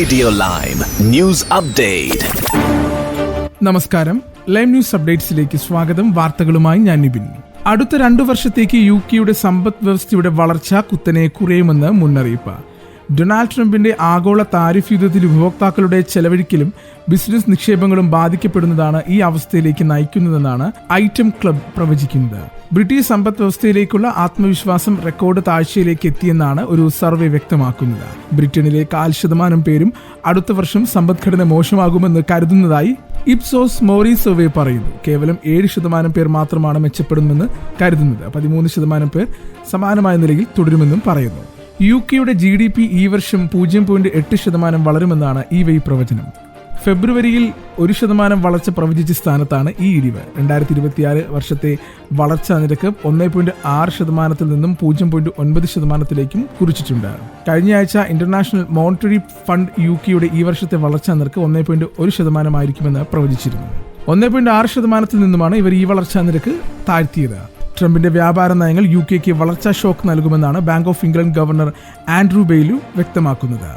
Radio lime news update. നമസ്കാരം, lime news അപ്ഡേറ്റ്സിലേക്ക് സ്വാഗതം. വാർത്തകളുമായി ഞാൻ നിബിൻ. അടുത്ത 2 വർഷത്തേക്ക് യുകെയുടെ സമ്പദ് വ്യവസ്ഥയുടെ വളർച്ച കുത്തനെ കുറയുമെന്ന് മുന്നറിയിപ്പ്. ഡൊണാൾഡ് ട്രംപിന്റെ ആഗോള താരിഫ് യുദ്ധത്തിൽ ഉപഭോക്താക്കളുടെ ചെലവഴിക്കലും ബിസിനസ് നിക്ഷേപങ്ങളും ബാധിക്കപ്പെടുന്നതാണ് ഈ അവസ്ഥയിലേക്ക് നയിക്കുന്നതെന്നാണ് ഐറ്റം ക്ലബ് പ്രവചിക്കുന്നത്. ബ്രിട്ടീഷ് സമ്പദ് വ്യവസ്ഥയിലേക്കുള്ള ആത്മവിശ്വാസം റെക്കോർഡ് താഴ്ചയിലേക്ക് എത്തിയെന്നാണ് ഒരു സർവേ വ്യക്തമാക്കുന്നത്. ബ്രിട്ടനിലെ 4% പേരും അടുത്ത വർഷം സമ്പദ്ഘടന മോശമാകുമെന്ന് കരുതുന്നതായി ഇപ്സോസ് മോറി സർവേ പറയുന്നു. കേവലം 7% പേർ മാത്രമാണ് മെച്ചപ്പെടുമെന്ന് കരുതുന്നത്. 13% പേർ സമാനമായ നിലയിൽ തുടരുമെന്നും പറയുന്നു. യുകെയുടെ GDP ഈ വർഷം 0.8% വളരുമെന്നാണ് ഈ പ്രവചനം. ഫെബ്രുവരിയിൽ 1% വളർച്ച പ്രവചിച്ച സ്ഥാനത്താണ് ഈ ഇടിവ്. 2026 വർഷത്തെ വളർച്ചാ നിരക്ക് 1.6% നിന്നും 0.9% കുറിച്ചിട്ടുണ്ട്. കഴിഞ്ഞ ആഴ്ച ഇന്റർനാഷണൽ മോണിറ്ററി ഫണ്ട് യുകെയുടെ ഈ വർഷത്തെ വളർച്ചാ നിരക്ക് 1.1% ആയിരിക്കുമെന്ന് പ്രവചിച്ചിരുന്നു. 1.6% നിന്നുമാണ് ഇവർ ഈ വളർച്ചാ നിരക്ക് താഴ്ത്തിയത്. ട്രംപിന്റെ വ്യാപാര നയങ്ങൾ യുകെക്ക് വളർച്ചാ ഷോക്ക് നൽകുമെന്നാണ് Bank of England governor Andrew Bailey വ്യക്തമാക്കുന്നത്.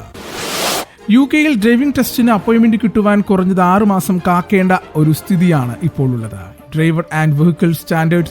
യുകെയിൽ ഡ്രൈവിംഗ് ടെസ്റ്റിന് അപ്പോയിന്റ്മെന്റ് കിട്ടുവാൻ കുറഞ്ഞത് 6 മാസം കാക്കേണ്ട ഒരു സ്ഥിതിയാണ് ഇപ്പോൾ ഉള്ളത്. ഡ്രൈവർ ആൻഡ് വെഹിക്കിൾ സ്റ്റാൻഡേർഡ്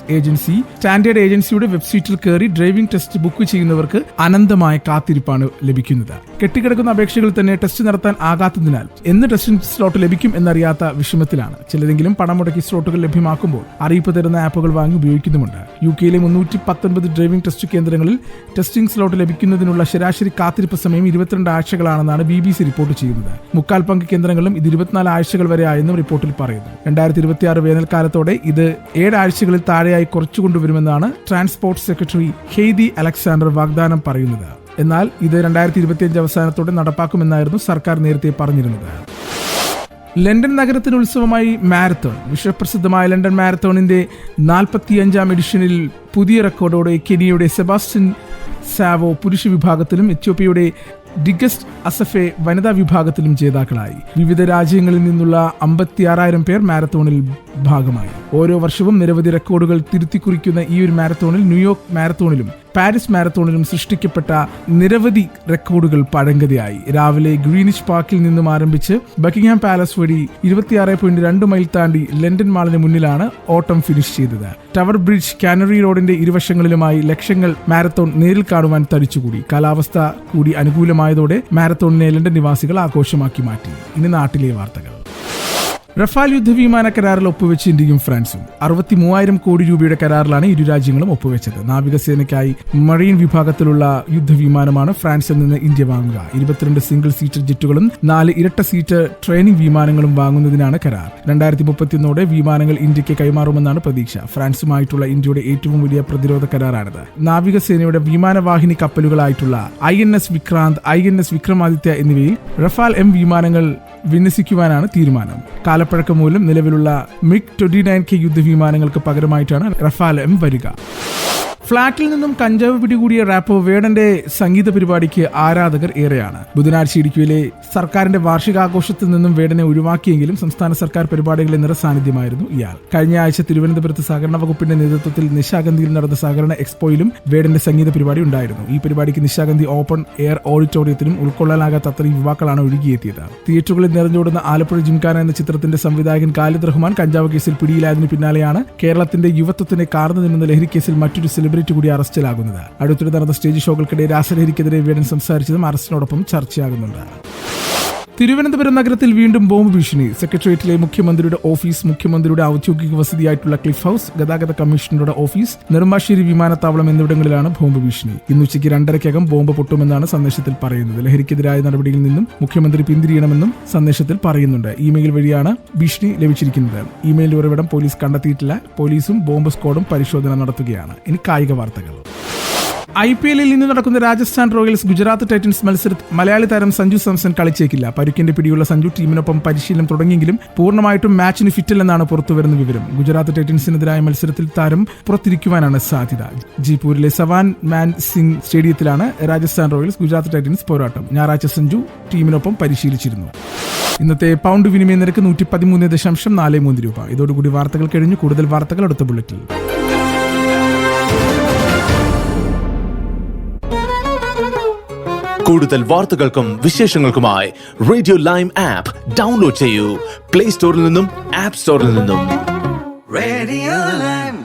ഏജൻസിയുടെ വെബ്സൈറ്റിൽ കയറി ഡ്രൈവിംഗ് ടെസ്റ്റ് ബുക്ക് ചെയ്യുന്നവർക്ക് അനന്തമായ കാത്തിരിപ്പാണ് ലഭിക്കുന്നത്. കെട്ടിക്കിടക്കുന്ന അപേക്ഷകൾ തന്നെ ടെസ്റ്റ് നടത്താൻ ആകാത്തതിനാൽ എന്ന് ടെസ്റ്റിംഗ് സ്ലോട്ട് ലഭിക്കും എന്നറിയാത്ത വിഷമത്തിലാണ്. ചിലരെങ്കിലും പണം മുടക്കി സ്ലോട്ടുകൾ ലഭ്യമാക്കുമ്പോൾ അറിയിപ്പ് തരുന്ന ആപ്പുകൾ വാങ്ങി ഉപയോഗിക്കുന്നുമുണ്ട്. യുകെയിലെ 319 ഡ്രൈവിംഗ് ടെസ്റ്റ് കേന്ദ്രങ്ങളിൽ ടെസ്റ്റിംഗ് സ്ലോട്ട് ലഭിക്കുന്നതിനുള്ള ശരാശരി കാത്തിരിപ്പ് സമയം 22 ആഴ്ചകളാണെന്നാണ് BBC റിപ്പോർട്ട് ചെയ്യുന്നത്. 3/4 പങ്ക് കേന്ദ്രങ്ങളിലും ഇത് 24 ആഴ്ചകൾ വരെ ആയെന്നും റിപ്പോർട്ടിൽ പറയുന്നു. 2026 വേനൽക്കാലത്തോടെ ഇത് 7 ആഴ്ചകളിൽ താഴെയായി കുറച്ചുകൊണ്ടുവരുമെന്നാണ് ട്രാൻസ്പോർട്ട് സെക്രട്ടറി ഹെയ്ദി അലക്സാണ്ടർ വാഗ്ദാനം പറയുന്നത്. എന്നാൽ ഇത് 2025 അവസാനത്തോടെ നടപ്പാക്കുമെന്നായിരുന്നു സർക്കാർ നേരത്തെ പറഞ്ഞിരുന്നത്. ലണ്ടൻ നഗരത്തിന് ഉത്സവമായി മാരത്തോൺ. വിശ്വപ്രസിദ്ധമായ ലണ്ടൻ മാരത്തോണിന്റെ 45ാം എഡിഷനിൽ പുതിയ റെക്കോർഡോടെ കെനിയയുടെ സെബാസ്റ്റ്യൻ സാവോ പുരുഷ വിഭാഗത്തിലും എത്യോപ്യയുടെ ഡിഗസ്റ്റ് അസഫെ വനിതാ വിഭാഗത്തിലും ജേതാക്കളായി. വിവിധ രാജ്യങ്ങളിൽ നിന്നുള്ള 56,000 പേർ മാരത്തോണിൽ ഭാഗമായി. ഓരോ വർഷവും നിരവധി റെക്കോർഡുകൾ തിരുത്തിക്കുറിക്കുന്ന ഈ ഒരു മാരത്തോണിൽ ന്യൂയോർക്ക് മാരത്തോണിലും പാരീസ് മാരത്തോണിലും സൃഷ്ടിക്കപ്പെട്ട നിരവധി റെക്കോർഡുകൾ പഴങ്കഥയായി. രാവിലെ ഗ്രീനിഷ് പാർക്കിൽ നിന്നും ആരംഭിച്ച് ബക്കിംഗ്ഹാം പാലസ് വഴി 26.2 മൈൽ താണ്ടി ലണ്ടൻ മാളിന് മുന്നിലാണ് ഓട്ടം ഫിനിഷ് ചെയ്തത്. ടവർ ബ്രിഡ്ജ്, കാനറി റോഡിന്റെ ഇരുവശങ്ങളിലുമായി ലക്ഷങ്ങൾ മാരത്തോൺ നേരിൽ കാണുവാൻ തടിച്ചുകൂടി. കാലാവസ്ഥ കൂടി അനുകൂലമായതോടെ മാരത്തോണിനെ ലണ്ടൻ നിവാസികൾ ആഘോഷമാക്കി മാറ്റി. ഇനി നാട്ടിലെ വാർത്തകൾ. റഫാൽ യുദ്ധവിമാന കരാറിൽ ഒപ്പുവെച്ച് ഇന്ത്യയും ഫ്രാൻസും. 63,000 കോടി രൂപയുടെ കരാറിലാണ് ഇരു രാജ്യങ്ങളും ഒപ്പുവെച്ചത്. നാവികസേനയ്ക്കായി മറീൻ വിഭാഗത്തിലുള്ള യുദ്ധവിമാനമാണ് ഫ്രാൻസിൽ നിന്ന് ഇന്ത്യ വാങ്ങുക. 22 സിംഗിൾ സീറ്റർ ജെറ്റുകളും 4 ഇരട്ട സീറ്റർ ട്രെയിനിംഗ് വിമാനങ്ങളും വാങ്ങുന്നതിനാണ് കരാർ. 2031 വിമാനങ്ങൾ ഇന്ത്യക്ക് കൈമാറുമെന്നാണ് പ്രതീക്ഷ. ഫ്രാൻസുമായിട്ടുള്ള ഇന്ത്യയുടെ ഏറ്റവും വലിയ പ്രതിരോധ കരാറാണിത്. നാവികസേനയുടെ വിമാനവാഹിനി കപ്പലുകളായിട്ടുള്ള INS വിക്രാന്ത്, INS വിക്രമാദിത്യ എന്നിവയിൽ റഫാൽ M വിമാനങ്ങൾ വിന്യസിക്കുവാനാണ് തീരുമാനം. കാലപ്പഴക്കം മൂലം നിലവിലുള്ള MiG-29K യുദ്ധവിമാനങ്ങൾക്ക് പകരമായിട്ടാണ് റഫാൽ M വരിക. ഫ്ളാറ്റിൽ നിന്നും കഞ്ചാവ് പിടികൂടിയ റാപ്പർ വേടന്റെ സംഗീത പരിപാടിക്ക് ആരാധകർ ഏറെയാണ്. ബുധനാഴ്ച ഇടുക്കിയിലെ സർക്കാരിന്റെ വാർഷികാഘോഷത്തിൽ നിന്നും വേടനെ ഒഴിവാക്കിയെങ്കിലും സംസ്ഥാന സർക്കാർ പരിപാടികളിൽ നിറസാന്നിധ്യമായിരുന്നു ഇയാൾ. കഴിഞ്ഞ ആഴ്ച തിരുവനന്തപുരത്ത് സഹകരണ വകുപ്പിന്റെ നേതൃത്വത്തിൽ നിശാഗന്ധിയിൽ നടന്ന സഹകരണ എക്സ്പോയിലും വേടന്റെ സംഗീത പരിപാടി ഉണ്ടായിരുന്നു. ഈ പരിപാടിക്ക് നിശാഗന്ധി ഓപ്പൺ എയർ ഓഡിറ്റോറിയത്തിലും ഉൾക്കൊള്ളാനാകാത്ത അത്രയും യുവാക്കളാണ് ഒഴുകിയെത്തിയത്. തിയേറ്ററുകളിൽ നിറഞ്ഞോടുന്ന ആലപ്പുഴ ജിംഖാന എന്ന ചിത്രത്തിന്റെ സംവിധായകൻ ഖാലിദ് റഹ്മാൻ കഞ്ചാവ് കേസിൽ പിടിയിലായതിനു പിന്നാലെയാണ് കേരളത്തിന്റെ യുവത്വത്തിനെ കാർന്നു നിന്ന ലഹരി കേസിൽ മറ്റൊരു സെലിബ്രിറ്റി കൂടി അറസ്റ്റിലാകുന്നത്. അടുത്തിടെ നടന്ന സ്റ്റേജ് ഷോകൾക്കിടെ രാസലഹരിക്കെതിരെ വേടൻ സംസാരിച്ചതും അറസ്റ്റിനോടൊപ്പം ചർച്ചയാകുന്നുണ്ട്. തിരുവനന്തപുരം നഗരത്തിൽ വീണ്ടും ബോംബ് ഭീഷണി. സെക്രട്ടേറിയറ്റിലെ മുഖ്യമന്ത്രിയുടെ ഓഫീസ്, മുഖ്യമന്ത്രിയുടെ ഔദ്യോഗിക വസതിയായിട്ടുള്ള ക്ലിഫ് ഹൌസ്, ഗതാഗത കമ്മീഷണറുടെ ഓഫീസ്, നെടുമ്പാശ്ശേരി വിമാനത്താവളം എന്നിവിടങ്ങളിലാണ് ബോംബ് ഭീഷണി. ഇന്ന് ഉച്ചയ്ക്ക് 2:30-കകം ബോംബ് പൊട്ടുമെന്നാണ് സന്ദേശത്തിൽ പറയുന്നത്. ലഹരിക്കെതിരായ നടപടിയിൽ നിന്നും മുഖ്യമന്ത്രി പിന്തിരിയണമെന്നും സന്ദേശത്തിൽ പറയുന്നുണ്ട്. ഇമെയിൽ വഴിയാണ് ഭീഷണി ലഭിച്ചിരിക്കുന്നത്. ഇമെയിൽ ഉറവിടം പോലീസ് കണ്ടെത്തിയിട്ടില്ല. പോലീസും ബോംബ് സ്ക്വാഡും പരിശോധന നടത്തുകയാണ്. ഇനി കായിക വാർത്തകൾ. IPL-ൽ ഇന്ന് നടക്കുന്ന രാജസ്ഥാൻ റോയൽസ് ഗുജറാത്ത് ടൈറ്റൻസ് മത്സരത്തിൽ മലയാളി താരം സഞ്ജു സാംസൺ കളിച്ചേക്കില്ല. പരുക്കിന്റെ പിടിയുള്ള സഞ്ജു ടീമിനൊപ്പം പരിശീലനം തുടങ്ങിയെങ്കിലും പൂർണ്ണമായിട്ടും മാച്ചിന് ഫിറ്റല്ലെന്നാണ് പുറത്തുവരുന്ന വിവരം. ഗുജറാത്ത് ടൈറ്റൻസിനെതിരായ മത്സരത്തിൽ താരം പുറത്തിരിക്കുവാനാണ് സാധ്യത. ജയ്പൂരിലെ സവാൻ മാൻ സിംഗ് സ്റ്റേഡിയത്തിലാണ് രാജസ്ഥാൻ റോയൽസ് ഗുജറാത്ത് ടൈറ്റൻസ് പോരാട്ടം. ഞായറാഴ്ച സഞ്ജു ടീമിനൊപ്പം പരിശീലിച്ചിരുന്നു. ഇന്നത്തെ പൗണ്ട് വിനിമയ നിരക്ക് 113.43 രൂപ. ഇതോടുകൂടി വാർത്തകൾ കഴിഞ്ഞു. കൂടുതൽ വാർത്തകൾ അടുത്ത ബുള്ളറ്റിൽ. കൂടുതൽ വാർത്തകൾക്കും വിശേഷങ്ങൾക്കുമായി റേഡിയോ ലൈം ആപ്പ് ഡൗൺലോഡ് ചെയ്യൂ പ്ലേ സ്റ്റോറിൽ നിന്നും ആപ്പ് സ്റ്റോറിൽ നിന്നും. Radio Lime.